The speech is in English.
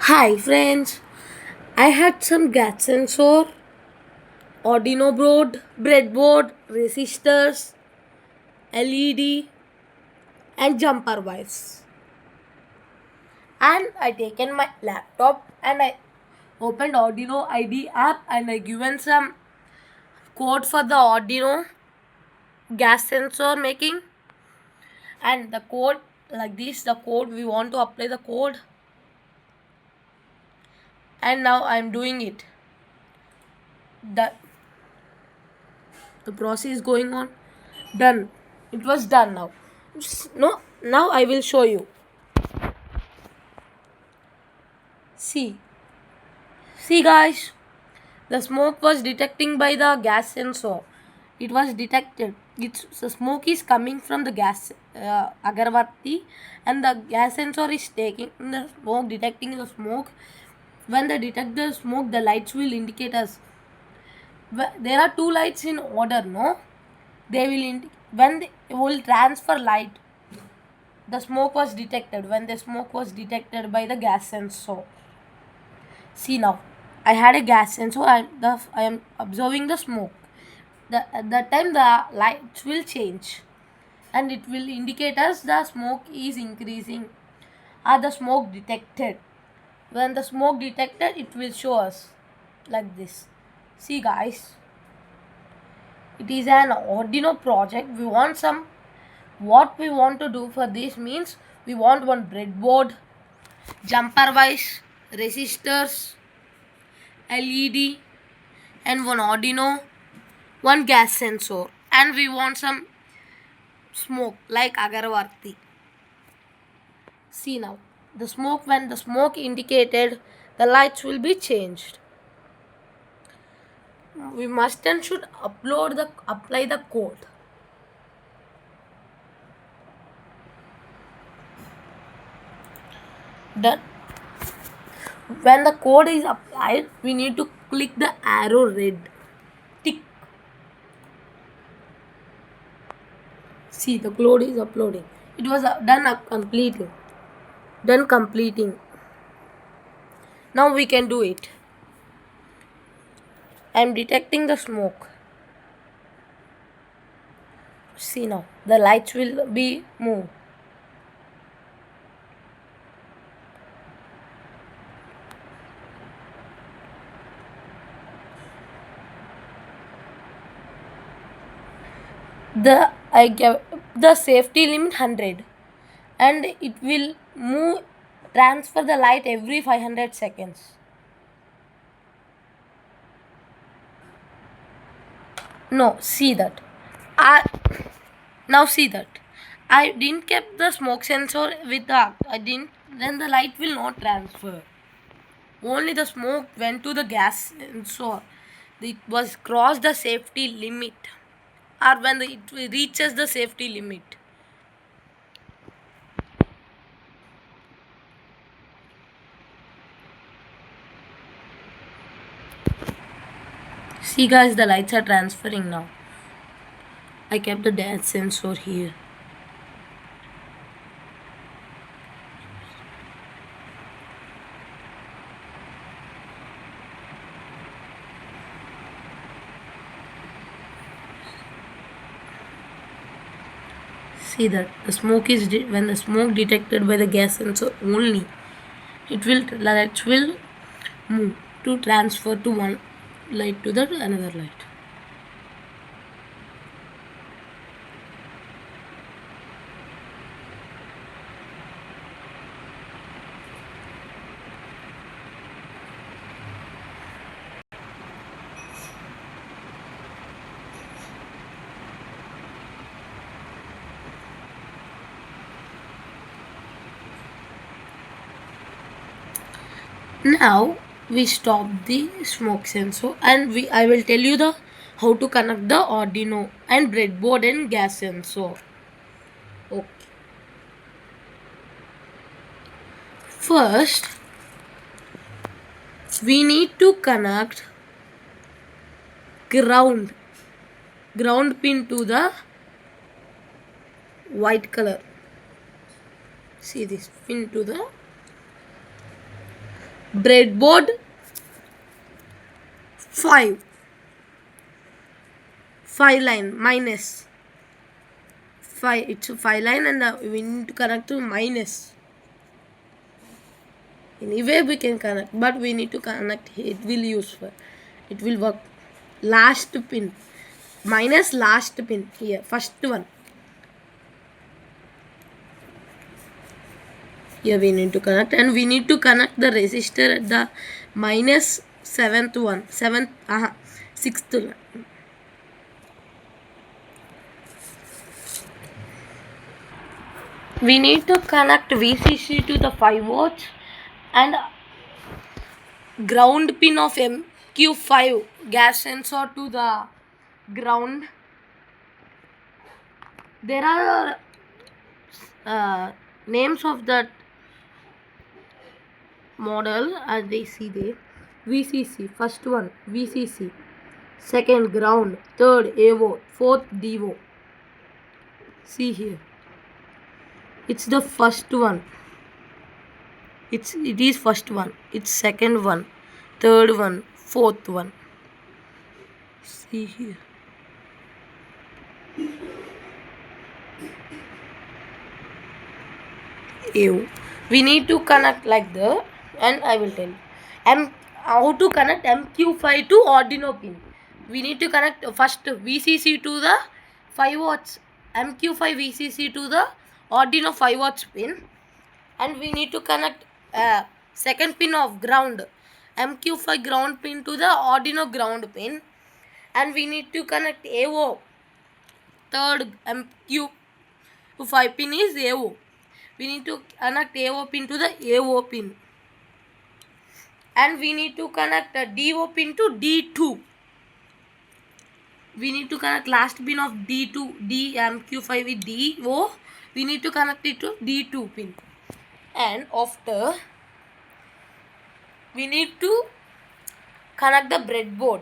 Hi friends, I had some gas sensor, Arduino board, breadboard, resistors, LED and jumper wires. And I taken my laptop and I opened Arduino ID app and I given some code for the Arduino gas sensor making and the code like this the code we want to apply the code and now I am doing it. The the process is going on. Done. It was done now. No, now I will show you. See. See guys, the smoke was detecting by the gas sensor. It was detected. The smoke is coming from the gas agarbatti and the gas sensor is taking the smoke, detecting the smoke. When they detect the smoke, the lights will indicate us. There are two lights in order, no? They will when they will transfer light. The smoke was detected when the smoke was detected by the gas sensor. See now, I had a gas sensor. I am observing the smoke. At that time the lights will change, and it will indicate us the smoke is increasing, or the smoke detected. When the smoke detected, it will show us like this. See guys, it is an Arduino project. We want some. What we want to do for this means we want one breadboard, jumper wires, resistors, LED and one Arduino, one gas sensor, and we want some smoke like agarwatti. See now, the smoke when the smoke indicated, the lights will be changed. We must and should apply the code. Done. When the code is applied, we need to click the arrow red. Tick. See, the code is uploading. It was done completely. Done completing. Now we can do it. I am detecting the smoke. See now, the lights will be moved. I give the safety limit 100 and it will transfer the light every 500 seconds. No, see that. I now see that. I didn't keep the smoke sensor with the I didn't then the light will not transfer. Only the smoke went to the gas sensor. It was crossed the safety limit or when it reaches the safety limit. See guys, the lights are transferring now. I kept the gas sensor here. See that the smoke is when the smoke detected by the gas sensor only, lights will move to transfer to one light to the another light. Now we stop the smoke sensor and I will tell you the how to connect the Arduino and breadboard and gas sensor. Okay. First we need to connect ground pin to the white color. See this pin to the breadboard 5 line minus 5, it's a 5 line, and we need to connect to minus. Anyway we can connect, but we need to connect here. It will useful, it will work. Last pin minus last pin here, first one. Here we need to connect, and we need to connect the resistor at the minus sixth one. We need to connect VCC to the 5 volts and ground pin of MQ-5 gas sensor to the ground. There are names of that model as they see there. VCC, first one VCC, second ground, third AVO, fourth DVO. See here, it's the first one. It is first one, it's second one, third one, fourth one. See here. We need to connect like that, and I will tell you how to connect MQ-5 to Arduino pin. We need to connect first VCC to the 5 watts, MQ-5 VCC to the Arduino 5 watts pin, and we need to connect second pin of ground, MQ-5 ground pin to the Arduino ground pin, and we need to connect AO, third MQ-5 pin is AO. We need to connect AO pin to the AO pin, and we need to connect a DO pin to D2. We need to connect last pin of D2, MQ-5 with DO. We need to connect it to D2 pin, and after we need to connect the breadboard.